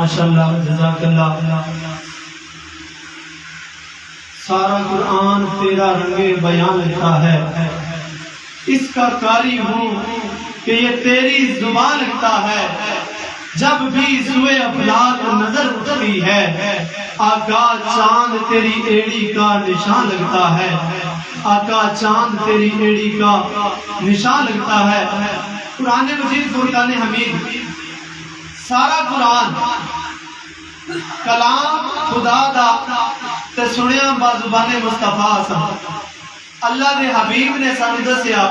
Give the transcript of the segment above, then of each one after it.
ماشاءاللہ جزاک اللہ. سارا قرآن تیرا رنگے بیان لکھا ہے، اس کا قاری ہوں کہ یہ تیری زبان لکھتا ہے. جب بھی سوئے افلاک نظر اٹھتی ہے، آقا چاند تیری ایڑی کا نشان لگتا ہے. آقا چاند تیری ایڑی کا نشان لگتا ہے. قرآن مجید فرقان حمید، سارا قرآن کلام خدا دا تے سنیا با زبان مصطفیٰ سا. اللہ دے حبیب نے سانو دسیا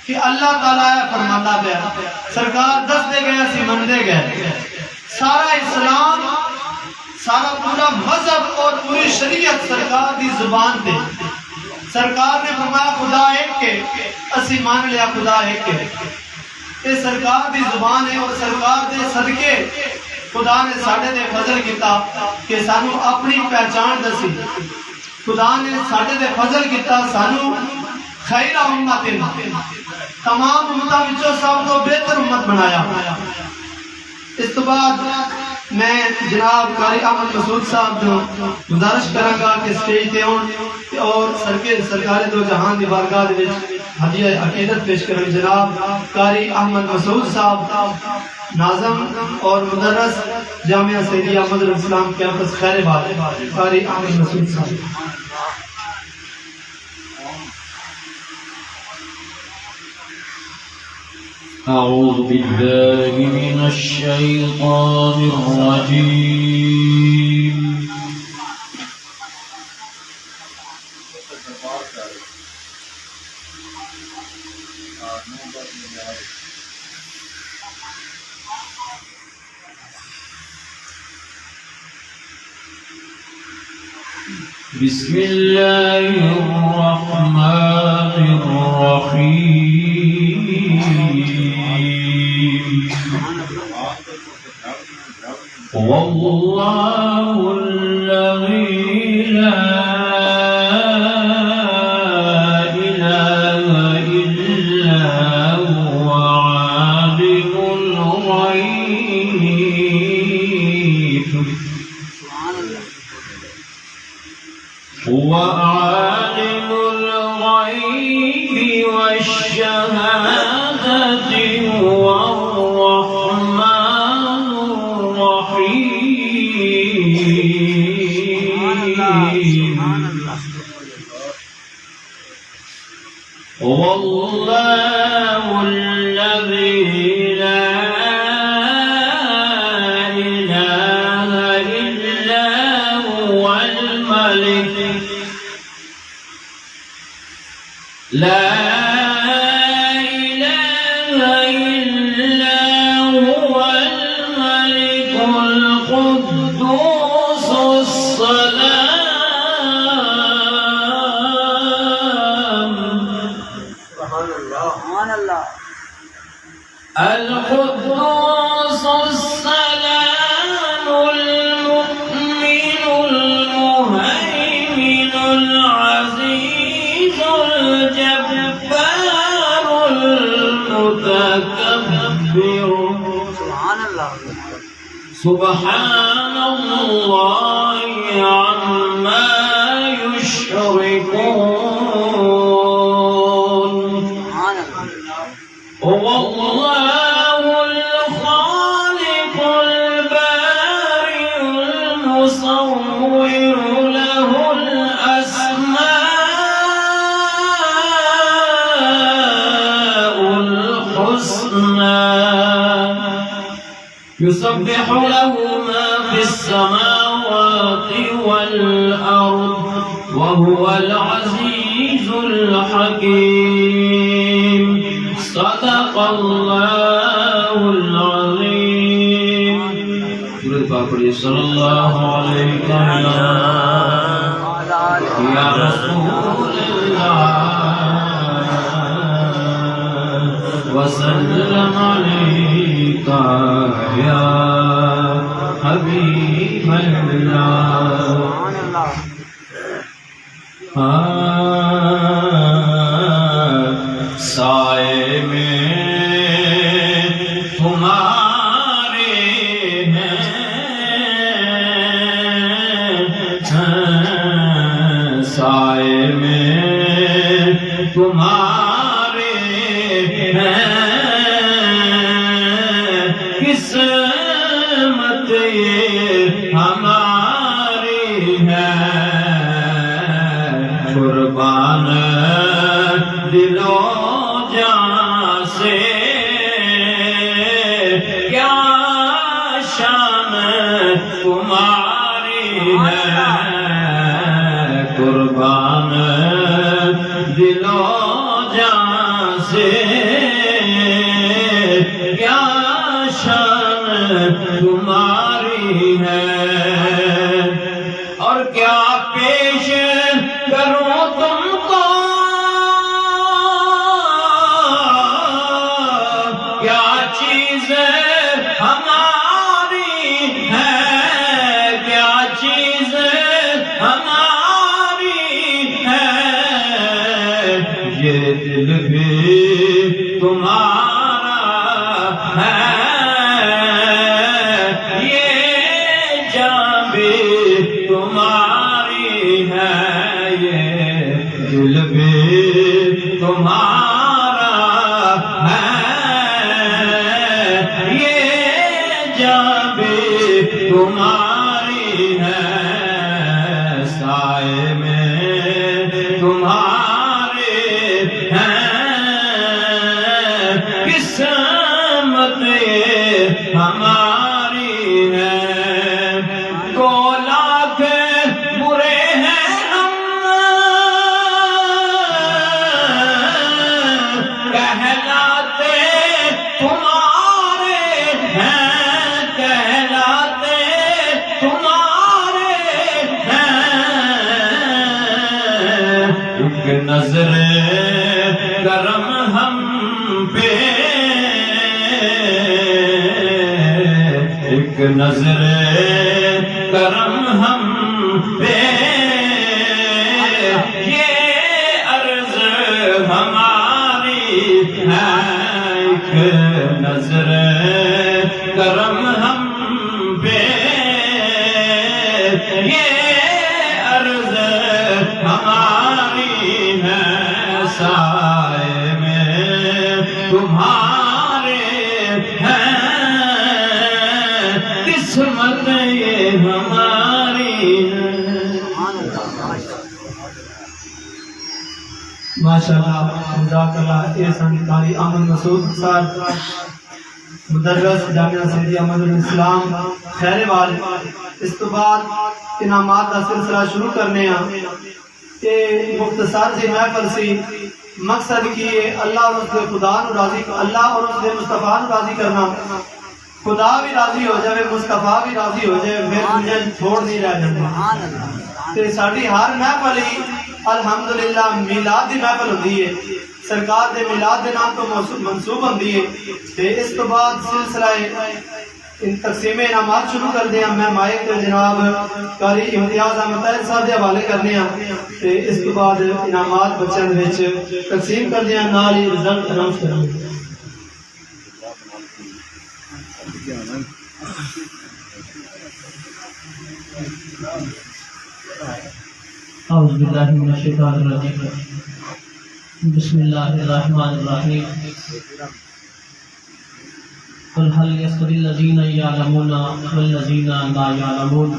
کہ اللہ تعالیٰ فرماتا پیا، سرکار دس دے گئے اسی من دے گئے. سارا اسلام، سارا پورا مذہب اور پوری شریعت سرکار دی زبان تے. سرکار نے فرمایا خدا ایک کے، اسی مان لیا خدا ایک کے. یہ سرکار دی زبان ہے اور سرکار دے صدقے خدا نے ساڑھے دے فضل کیتا کہ سانو اپنی پہچان دسی. خدا نے ساڑھے دے فضل کیتا سانو خیر امت، تمام امتاں وچوں سب تو بہتر امت بنایا. اس تو بعد میں جناب قاری احمد مسعود صاحب جو گزارش کراں گا کہ سٹیج تے آن اور سرکار دو جہان دی بارگاہ دے وچ ہدیہ عقیدت پیش کرن. جناب قاری احمد مسعود صاحب ناظم اور مدرس جامعہ سیدی احمد الاسلام کیمپس خیر آباد. قاری احمد مسعود صاحب. أعوذ بالله من الشيطان الرجيم. بسم الله الرحمن الرحيم. والله الذي لا إله إلا هو عالم الغيب، هو عالم الغيب والشهادة، هو الرحمن الرحيم. والله الذي لا إله إلا هو الملك، لا إله إلا هو الملك القدوس السلام، القدوس السلام المؤمن المهيمن العزيز الجبار المتكبر. سبحان الله عما يشركون. والله الخالق البارئ المصور، له الأسماء الحسنى، يسبح له ما في السماوات والأرض، وهو العزيز الحكيم. صدق الله العظيم. صلى الله عليه وسلم يا رسول الله، وسلم عليك يا حبيب الله. سائے میں تمہارے ہیں سائے میں تمہارے ہیں قسمت یہ ہماری ہے قربان دل و جان سے کیا شان تمہاری ہے قربان دل و جان سے کیا شان تمہاری ہے اور کیا پیش کروں تم کو کیا چیز ہماری ہے کیا چیز ہماری ہے یہ دل بھی تمہارا ہے یہ جان بھی تمہاری ہے یہ دل بھی تمہارا ہے یہ جان بھی تمہاری ہے سائے میں تمہارے ہیں قسمت یہ ہماری ہے کو لاکھ برے ہیں ہم کہلاتے تمہارے ہیں کہلاتے تمہارے ہیں ایک نظر کرم ہم پہ ایک نظر کرم ہم پہ یہ عرض ہماری ہے ایک نظر کرم ہم پہ یہ عرض ہماری ہے سائے میں تمہارے ہیں قسمت یہ ہماری ہے ماشاءاللہ جزاک اللہ احسان قاری احمد مسعود صاحب مدرس جامعہ سیدی احمد الاسلام خیر وال اس تو بعد انعامات کا سلسلہ شروع کرنے ہیں کہ مختصر سی محفل سی مقصد کی اللہ اور اس کے خدا نو راضی اللہ اور اس کے مصطفیٰ نو راضی کرنا خدا بھی راضی ہو جائے مصطفیٰ بھی راضی ہو جائے پھر مجھے چھوڑ نہیں رہ جاتے تے ساڈی ہر محفل ہی الحمدللہ میلاد دی محفل ہوندی ہے سرکار دے میلاد دے نام تو منسوب ہوندی ہے تے اس تو بعد سلسلہ ان تقسیم انعامات شروع کر دیا میں مائک تے جناب قاری امتیاز احمد طاہر صاحب دے حوالے کرنے ہیں تے اس تو بعد انعامات بچیاں دے وچ تقسیم کر دیا نال ہی رزلٹ اناؤنس کریں گے اعوذ باللہ من الشیطان الرجیم بسم اللہ الرحمن الرحیم قل هل يستوي الذين يعلمون والذين لا يعلمون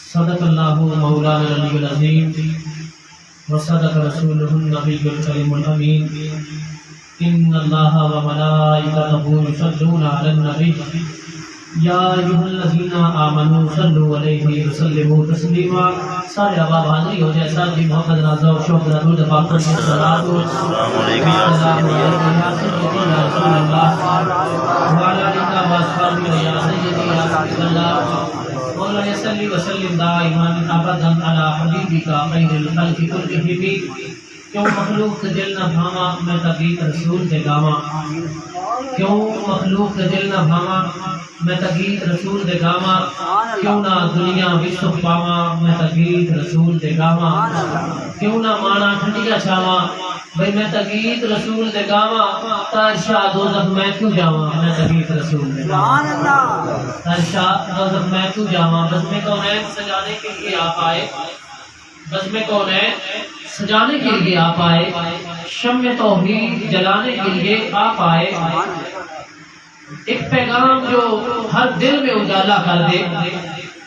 صدق اللہ مولانا العلی العظیم وصدق رسولہ النبی الکریم الامین ان اللہ وملائکتہ یصلون علی النبی یا ایھا الذین آمنوا صلوا علیہ وسلموا تسلیما سارے آباد حاضری ہو جائے ساتھ جی محمد رضا و شوق درود پاک پر صلوات و سلام علیکم یا سیدی یا رسول اللہ وعلی آلہ و اصحابہ یا سیدی یا رسول اللہ مولا صلی وسلم دائما ابدا علی حبیبک خیر الخلق کلہم کیوں مخلوق کے دل نہ بھاما میں تقریب رسول دے گاما کیوں مخلوق کے دل نہ بھاما میں تقریب رسول دے گاما کیوں نہ دنیا وچ پاواں میں تقریب رسول دے گاما کیوں نہ مانا ٹھنڈیا چھاواں بھئی میں تقریب رسول دے گاما ترشا دوزخ میں کیوں جاواں میں تقریب رسول دے گاما ترشا دوزخ میں کیوں جاواں بس میں کونین سجانے کے لیے آپ آئے بزم کون ہے سجانے کے لیے آپ آئے، شمع توحید جلانے کے لیے آپ آئے، ایک پیغام جو ہر دل میں اجالا کر دے،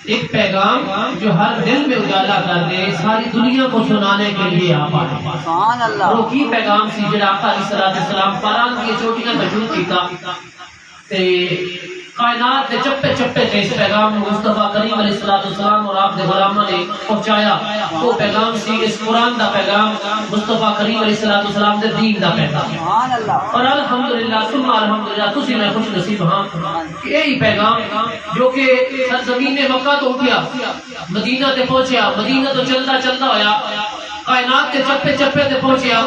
ایک پیغام جو ہر دل میں اجالا کر دے، ساری دنیا کو سنانے کے لیے آپ آئے۔ سبحان اللہ۔ اور وہ کی پیغام سی جڑا آقا علیہ السلام پاران کی چوٹیاں تجود کیتا تے کائنات کے چپے چپے تے اس پیغام کو مصطفیٰ کریم علیہ السلام اور آپ کے غلاموں نے پہنچایا۔ وہ پیغام سی اس قرآن دا پیغام، مصطفیٰ کریم علیہ السلام دے دین دا پیغام۔ سبحان اللہ۔ اور الحمدللہ ثم الحمدللہ تسی میں خوش نصیب ہاں کہ یہی پیغام جو کہ سرزمین مکہ تو اٹھیا مدینہ تے پہنچیا، مدینہ تو چلتا چلتا ہویا کائنات کے چپے چپے تے پہنچیا،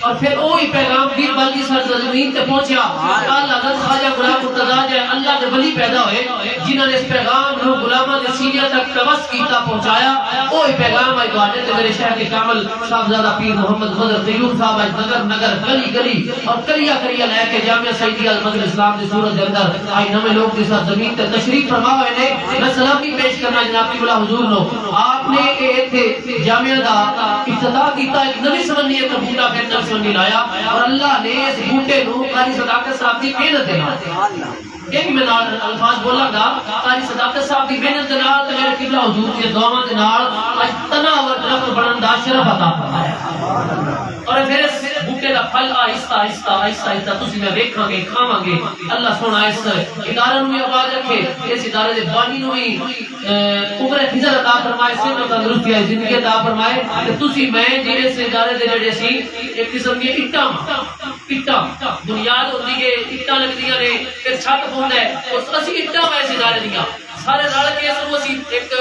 اور پھر وہی پیغام پیر باقی سرزمین تے پہنچیا۔ اللہ حضرت خواجہ غلام مرتضیٰ جائے اللہ کے ولی پیدا ہوئے جنہوں نے اس پیغام کو غلاماں دے سینیاں تک توس کیتا پہنچایا۔ وہی پیغام آئی تواڈے تے میرے شہر کے کامل صاحبزادہ پیر محمد غدر قیوم صاحب آج نگر نگر گلی گلی اور کلیا کلیا لے کے جامعہ سعیدیہ المدر اسلام دی صورت کے اندر آئی نویں لوگ دی سرزمین تے تشریف فرما ہوئے نے۔ میں سلامی پیش کرنا جناب کی بلا حضور نو، آپ نے ایتھے جامعہ دا افتتاح کیتا، ایک نوی سمنیت کا بوٹا پھر نوی سمنی لایا، اور اللہ نے اس بوٹے نو قاری صداقت صاحب دی محنت دے نال، ایک میں الفاظ بولاں گا، قاری صداقت صاحب دی محنت دے نال تے میرے قبلہ حضور دی دعاواں دے نال اج تناور درخت بنن دا شرف عطا فرمایا۔ اور پھر اس بوٹے دا پھل آہستہ آہستہ آہستہ آہستہ تسی میں ویکھاں گے کھاواں گے۔ اللہ سونا اس ادارے نو بھی آباد رکھے، اس ادارے دے بانی نو بھی عمر فضل عطا فرمائے، صحت تندرستی ہے زندگی عطا فرمائے کہ تسی میں جی اس ادارے دے جڑے سی ایک قسم دی اٹاں بنیاد ہوندی ہے، اٹاں لگدیاں نے پھر چھت پوندا ہے، اس اسی اٹاں میں اس ادارے دیاں سارے رل کے اس اسی ایک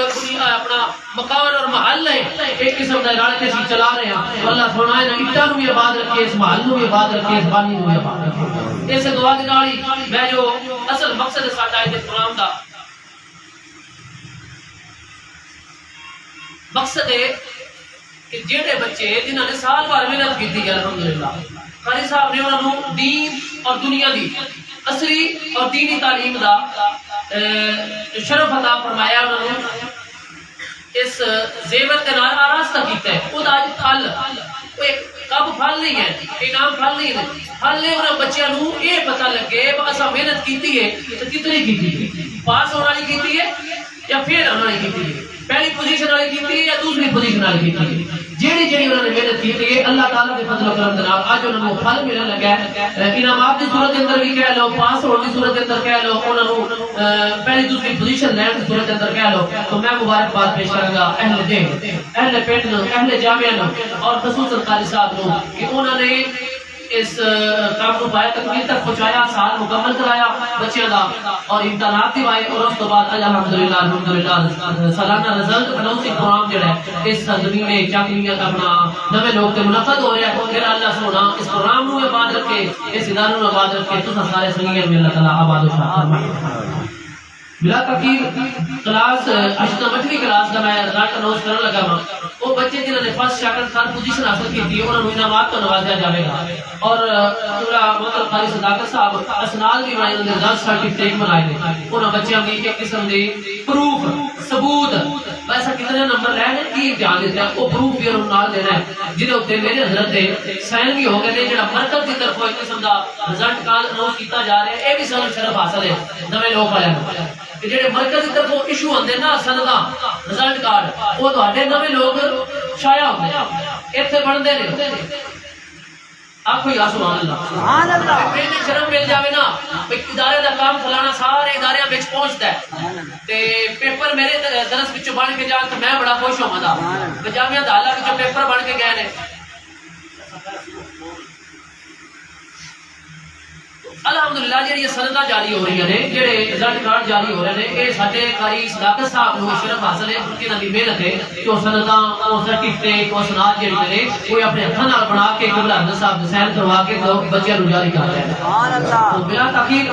اپنا مکان اور محل ہے ایک قسم کا رل کے اسی چلا رہے ہیں۔ اللہ سونا ہے اٹاں نو بھی آباد رکھے، اس محل نو بھی آباد رکھے، اس بانی نو بھی آباد رکھے۔ اس دعا دے نال ہی میں جو اصل مقصد ساڈا اس پروگرام دا مقصد ہے کہ جڑے بچے جنہوں نے سال بھر محنت کی ہے الحمدللہ قاری صاحب نے انہوں نے دین اور دنیا دی اصلی اور دینی تعلیم دا شرف عطا فرمایا، انہوں نے اس زیور کے نال آراستہ کیتا ہے۔ وہ آج پھل وہ ایک کب پھل نہیں ہے، انعام پھل نہیں ہے، پھل نے انہوں بچیاں نو یہ پتہ لگے اساں محنت کیتی ہے تو کتنی کیتی ہے، پاس ہونے والی کیتی ہے یا فیل ہونے والی کیتی ہے، پہلی پوزیشن والی کیتی ہے یا دوسری پوزیشن والی کیتی ہے، جیڑی جیڑی انہوں نے محنت کی ہے اللہ تعالیٰ کے فضل و کرم کے نال اج انہوں نے پھل ملن لگا ہے۔ انعامات کی صورت کے اندر بھی کہہ لو، پاس ہونے کی صورت کے اندر کہہ لو، انہوں نے پہلی دوسری پوزیشن لین کی صورت کے اندر کہہ لو، تو میں مبارکباد پیش کروں گا اہل دین، اہل پنڈ نو، اہل جامعہ نو اور خصوصاً قاری صاحب نو کہ انہوں نے اس کام کو پایا تکمیل تک پہنچایا، سال مکمل کرایا بچیاں دا اور امتحانات دیوائے، اور اس تو بعد الحمدللہ سالانہ رزلٹ اناؤنسنگ پروگرام جڑا ہے اس سرزمین میں چاکلیاں اپنا نویں لوگ کے منعقد ہو رہا ہے۔ پھر اللہ سونا اس پروگرام نو آباد رکھے، اس ادارے نو آباد رکھے، تو سارے سنگیاں میں اللہ تعالیٰ آباد و شاد فرمائے۔ بلا تاکید کلاس اشنا مٹھوی کلاس کا میں رزلٹ اناؤنس کرنے لگا ہوں، وہ بچے جنہوں نے فرسٹ سیکنڈ تھرڈ پوزیشن حاصل کی تھی انہوں نے انعامات تو نوازیا جائے گا، اور مطلب قاری صداقت صاحب اسناد بھی بنائے، رزلٹ سرٹیفکیٹ بنائے گئے، انہوں بچیاں کی ایک قسم دی پروف ثبوت ویسا کتنے نمبر لے لیں کی امتحان دیتے ہیں، وہ پروف بھی انہوں نال دینا ہے جنہیں اتنے میرے حضرت دے سائن بھی ہو گئے تھے جڑا مرکز کی طرف ایک قسم دا رزلٹ کال اناؤنس کیتا جا رہا ہے۔ یہ بھی سانو شرف حاصل ہے نویں لوگ والے کہ جڑے مرکز کی طرف ایشو ہوندے نا سنداں رزلٹ کارڈ وہ تواڈے نویں لوگ شائع ہوندے ایتھے بندے نے آخو یا سبحان اللہ سبحان اللہ۔ پہلے شرم مل جاوے نا ادارے دا کام فلانا سارے ادارے وچ پہنچدا ہے تے پیپر میرے درس وچ بن کے جان تے میں بڑا خوش ہوواں دا جامعہ دالا وچ پیپر بن کے گئے نے الحمدللہ جڑی سنداں جاری ہو رہی ہیں، جڑے رزلٹ کارڈ جاری ہو رہے ہیں، یہ سارے قاری صداقت صاحب نو شرف حاصل ہے، ان کی نبی محنت ہے کہ وہ سنداں وہ سرٹیفکیٹ وہ سناد جڑی نے وہ اپنے ہاتھاں نال بنا کے قبلہ حضرت صاحب نے سائن کروا کے بچیاں نو جاری کرتے ہیں۔ سبحان اللہ۔ تو بلا تاخیر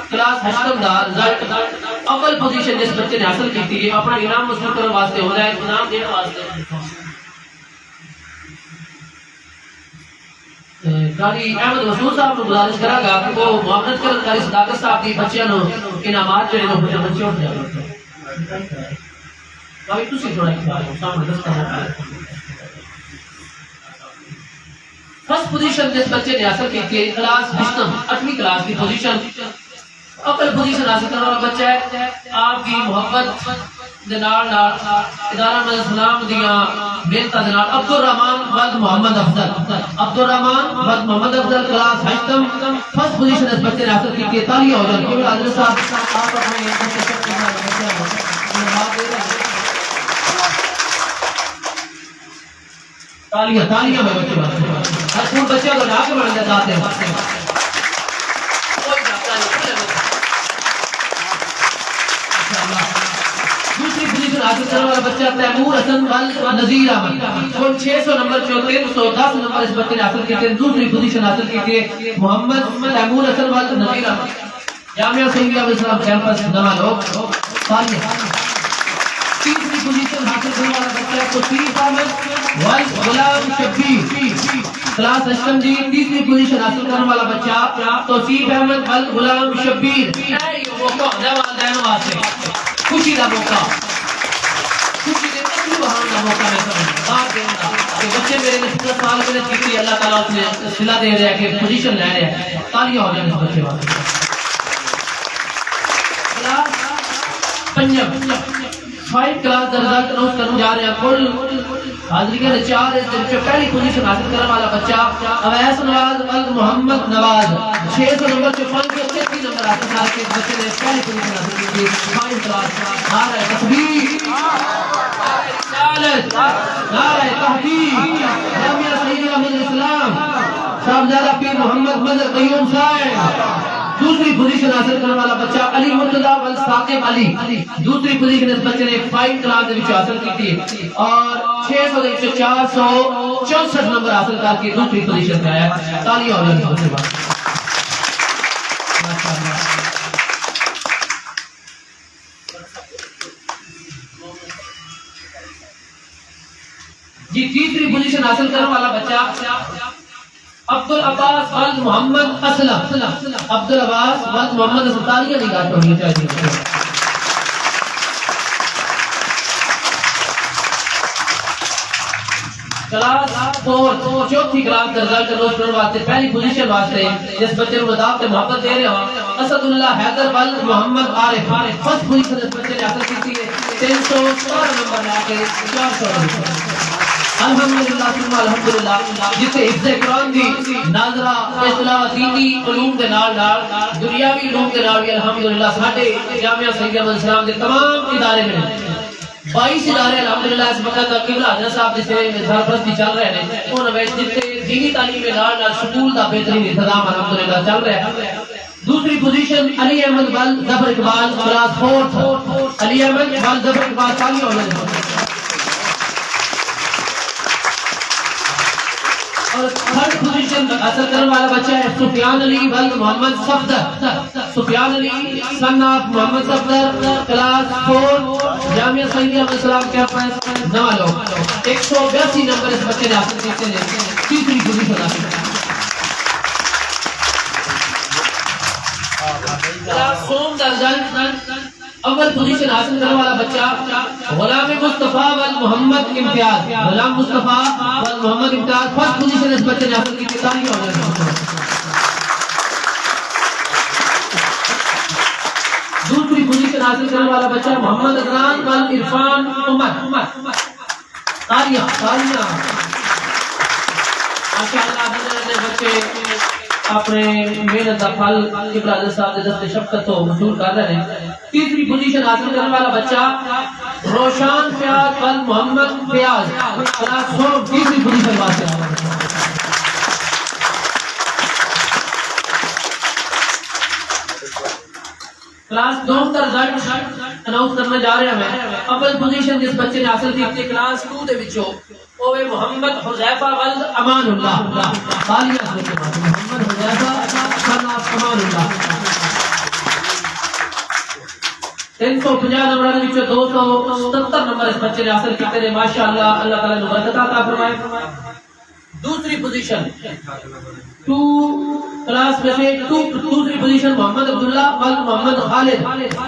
کلاس ہشتم دا رزلٹ اول پوزیشن جس بچے نے حاصل کی ہے اپنا انعام وصول کرنے واسطے ہو رہا ہے، انعام دینے واسطے قاری احمد رسول صاحب کو گزارش کرا گا کہ وہ معاونت کرن قاری صداقت صاحب دی بچیاں نو انعامات جڑے نو بچے اٹھ جائے۔ بھائی تسی تھوڑا خیال سامنے دستا ہے فرسٹ پوزیشن جس بچے نے حاصل کی تھی کلاس 8ویں کلاس کی پوزیشن، اول پوزیشن حاصل کرنے والا بچہ ہے آپ کی محبت دے نال ادارہ میں اسلام دیاں بہتر دے نال عبدالرحمان ولد محمد افضل، عبدالرحمان ولد محمد افضل کلاس 8 فرسٹ پوزیشن اس بچے نے حاصل کی تھی. تالیاں ہو جائیں کیونکہ حضرت صاحب آپ اپنے تالیاں میں بچے بات ہر کوئی بچے کو لا کے بڑھنا چاہتے ہیں. دوسری پوزیشن حاصل کرنے والا بچہ تیمور حسن ولد نذیر احمد، 600 نمبر 310 نمبر اس بچے نے حاصل کی تھی. دوسری پوزیشن حاصل کی تھی محمد تیمور حسن ولد نذیر احمد، جامعہ سیدیہ اسلام کیمپس نواں لوگ. تیسری پوزیشن حاصل کرنے والا بچہ ہے توصیف احمد ولد غلام شبیر، کلاس 8 جی. تیسری پوزیشن حاصل کرنے والا بچہ توصیف احمد ولد غلام شبیر. موقع ہونا والدین واسطے خوشی کا موقع، خوشی کے اپنی بہان کا موقع میں سمجھ بات دینا کہ بچے میرے نے 15 سال محنت کی، اللہ تعالیٰ اس نے صلہ دے رہا ہے کہ پوزیشن لے رہے ہیں. تالیاں ہو جائیں اس بچے واسطے. پنجم 5 کلاس درجات اناؤنس کرنے جا رہے ہیں. کل حاضری کے 4 اس دن پہلی پوزیشن حاصل کرنے والا بچہ اویس نواز ولد محمد نواز، 600 نمبر 533 نمبر حاصل کر کے بچے نے پہلی پوزیشن حاصل کی تھی. 5 کلاس نعرہ تکبیر، نعرہ تحقیق، جامعہ سیدیہ اسلام صاحبزادہ پیر محمد مظہر قیوم صاحب. دوسری پوزیشن حاصل کرنے والا بچہ علی مرتضی ولد ثاقب علی، دوسری پوزیشن اس بچے نے 5 کلاس دے وچ حاصل کی تھی اور 600 دے وچ 464 نمبر حاصل کر کے دوسری پوزیشن پہ آیا. تالیاں ہو جائیں اس بچے پر. ماشاءاللہ. جی تیسری پوزیشن حاصل کرنے والا بچہ عبدالعباس ولد محمد اسلم، عبدالعباس ولد محمد اسلم. تالیاں نہیں گاٹ ہونی چاہیے. کلاس 4 چوتھی کلاس کا رزلٹ روز کرنے واسطے پہلی پوزیشن واسطے جس بچے کو مداف تے محبت دے رہے ہوں اسد اللہ حیدر ولد محمد عارف، فرسٹ پوزیشن اس بچے نے حاصل کی تھی 316 نمبر لا کے 400. الحمدللہ ثم الحمدللہ جتے حفظ قرآن دی ناظرہ اصلاح دینی علوم کے نال دنیاوی علوم کے نال بھی الحمدللہ ساڈے جامعہ سیدیہ اسلام دے تمام ادارے میں 22 ادارے الحمدللہ اس وقت تک قبلہ حضرت صاحب جسے سرپرستی چل رہے ہیں انہوں نے جتے دینی تعلیم کے نال سکول دا بہترین انتظام الحمدللہ چل رہا ہے. دوسری پوزیشن علی احمد ولد ظفر اقبال کلاس 4، علی احمد ولد ظفر اقبال. تالیاں ہو جائیں. اور تھرڈ پوزیشن حاصل کرنے والا بچہ ہے سفیان علی ولد Muhammad Safdar, Sufyan Ali son of Muhammad Safdar class 4 Jamia Saeedia Islam campus نواں لوگ. 182 نمبر اس بچے نے حاصل کیے ہیں. تیسری پوزیشن حاصل کلاس 1 کا رزلٹ اول پوزیشن حاصل کرنے والا بچہ غلام مصطفیٰ ولد محمد امتیاز، غلام مصطفیٰ ولد محمد امتیاز. فرسٹ پوزیشن اس بچے نے حاصل کی تھی. تالیاں ہو جائیں. دوسری پوزیشن حاصل کرنے والا بچہ محمد عدنان ولد عرفان عمر. تالیاں تالیاں. ماشاءاللہ بچے اپنے محنت کا پھل ابراہیم صاحب کے دست شفقت کو وصول کر رہے ہیں. تیسری پوزیشن حاصل کرنے والا بچہ روشان فیاض ولد محمد فیاض، کلاس 4 تیسری پوزیشن حاصل. کلاس 2 کا رزلٹ اناؤنس کرنے جا رہے ہیں. اول پوزیشن جس بچے نے حاصل کی تھی کلاس 2 دے وچوں اوے محمد حذیفہ ولد امان اللہ. تالیاں سے محمد حذیفہ سن of Aman Ullah. 350 number which 277 number اس بچے نے حاصل کیتے ہیں. ماشاءاللہ اللہ تعالی نے برکت عطا فرمائے. دوسری پوزیشن 2 کلاس میں سے دوسری پوزیشن محمد عبداللہ ولد محمد خالد،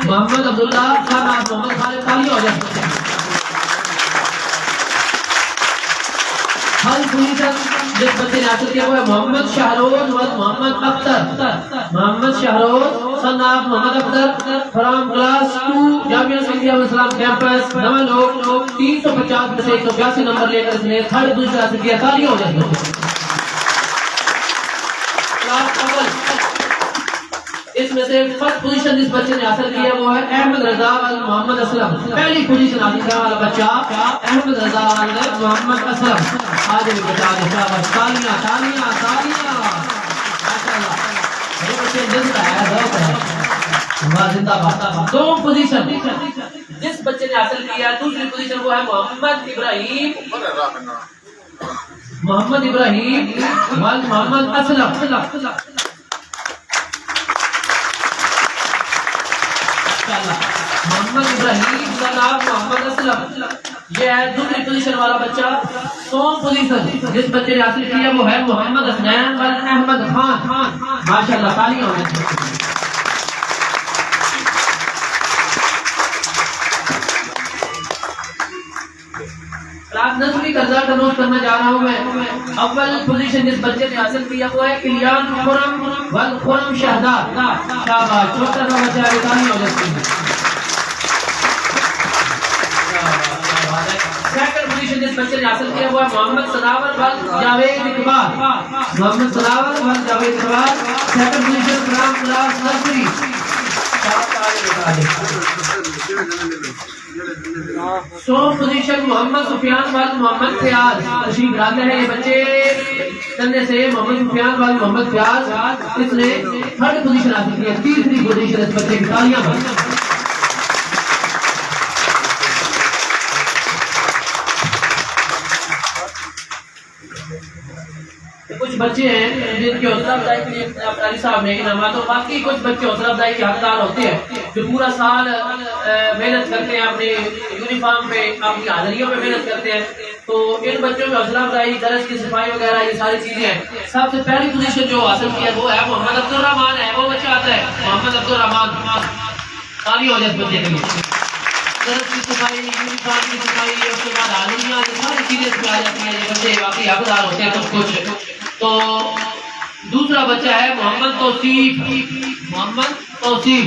محمد عبداللہ سن آف محمد خالد. تالیاں ہو جائیں. ہر پوزیشن جس بچے نے حاصل کیا وہ ہے محمد شہروز و Muhammad Akhtar. Muhammad Shehroz son of Muhammad Akhtar from class 2 Jamia Saudia Al-Islam campus نوالوک 350 میں سے 182 نمبر لے کر اس نے تھرڈ پوزیشن حاصل کیا. تالیاں ہو جائیں. کلاس اول اس میں سے فرسٹ پوزیشن جس بچے نے حاصل کیا وہ ہے احمد رضا وال محمد اسلم. پہلی پوزیشن حاصل کرنے والا بچہ احمد رضا وال محمد اسلم. آج بھی بچہ آج شاباش. تالیاں تالیاں تالیاں ماشاءاللہ. یہ بچے جذبہ ہے ذوق ہے. واہ زندہ باد. دو پوزیشن جس بچے نے حاصل کیا دوسری پوزیشن وہ ہے محمد ابراہیم وال محمد اسلم. محمد ابراہیم جناب محمد اسلم یہ ہے دوسری پوزیشن والا بچہ. سوم پوزیشن جس بچے نے حاصل کیا وہ ہے محمد حسنین بن احمد خان. ماشاءاللہ تالیاں ہو جائیں. کلاس نظمی کا رزلٹ نوٹ کرنا چاہ رہا ہوں میں. اول پوزیشن جس بچے نے حاصل کیا وہ ہے الیان خرم والخرم شہداد. شاباش. چھوٹا سا بچہ ہے. تالیاں ہو جاتی ہیں. سیکنڈ پوزیشن جس بچے نے حاصل کیا وہ ہے محمد سناور وال جاوید اقبال. محمد سناور وال Javed Iqbal second position from class nursery. سو پوزیشن محمد سفیان وال محمد فیاض تشریف لاتے ہیں. یہ بچے چلنے سے محمد سفیان وال محمد فیاض اس نے تھرڈ پوزیشن حاصل کیا. تیسری پوزیشن اس بچے کی. تالیاں بھائی. کچھ بچے ہیں جن کی حوصلہ افزائی کے لیے قاری صاحب نے انعامات، اور باقی کچھ بچے حوصلہ افزائی کے حقدار ہوتے ہیں جو پورا سال محنت کرتے ہیں اپنے یونیفارم پہ، اپنی حاضریوں پہ محنت کرتے ہیں. تو ان بچوں میں حوصلہ افزائی، درس کی صفائی وغیرہ یہ ساری چیزیں ہیں. سب سے پہلی پوزیشن جو حاصل کی ہے وہ ہے محمد عبد الرحمان ہے. وہ بچہ آتا ہے محمد عبد الرحمان. تالی ہو جائے بچے کے لیے. درس کی صفائی، یونیفارم کی صفائی، اس کے بعد حاضریاں، یہ ساری چیزیں اس میں آ جاتی ہیں. یہ بچے واقعی حقدار ہوتے ہیں کچھ. تو دوسرا بچہ ہے محمد توصیف. محمد توصیف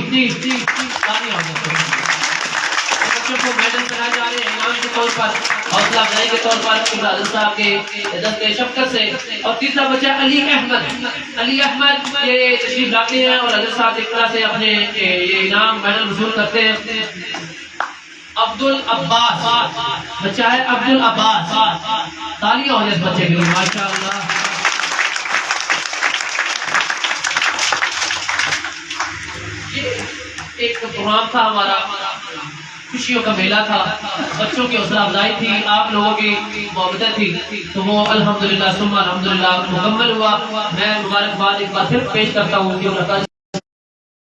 بچوں کو میڈل کرائے جا رہے ہیں انعام کے طور پر، حوصلہ افزائی کے طور پر حضرت صاحب کے دست شفقت سے. اور تیسرا بچہ علی احمد. علی احمد یہ تشریف لاتے ہیں اور حضرت صاحب ایک طرح سے اپنے یہ انعام میڈل وصول کرتے ہیں. عبد العباس بچہ ہے. عبد العباس. تالیاں ہو جائے اس بچے کے لیے. ماشاءاللہ. ایک پروگرام تھا ہمارا، خوشیوں کا میلہ تھا، بچوں کی حوصلہ افزائی تھی، آپ لوگوں کی محبتیں تھی، تو وہ الحمدللہ ثم الحمدللہ مکمل ہوا. میں مبارکباد ایک بار پھر پیش کرتا ہوں کہ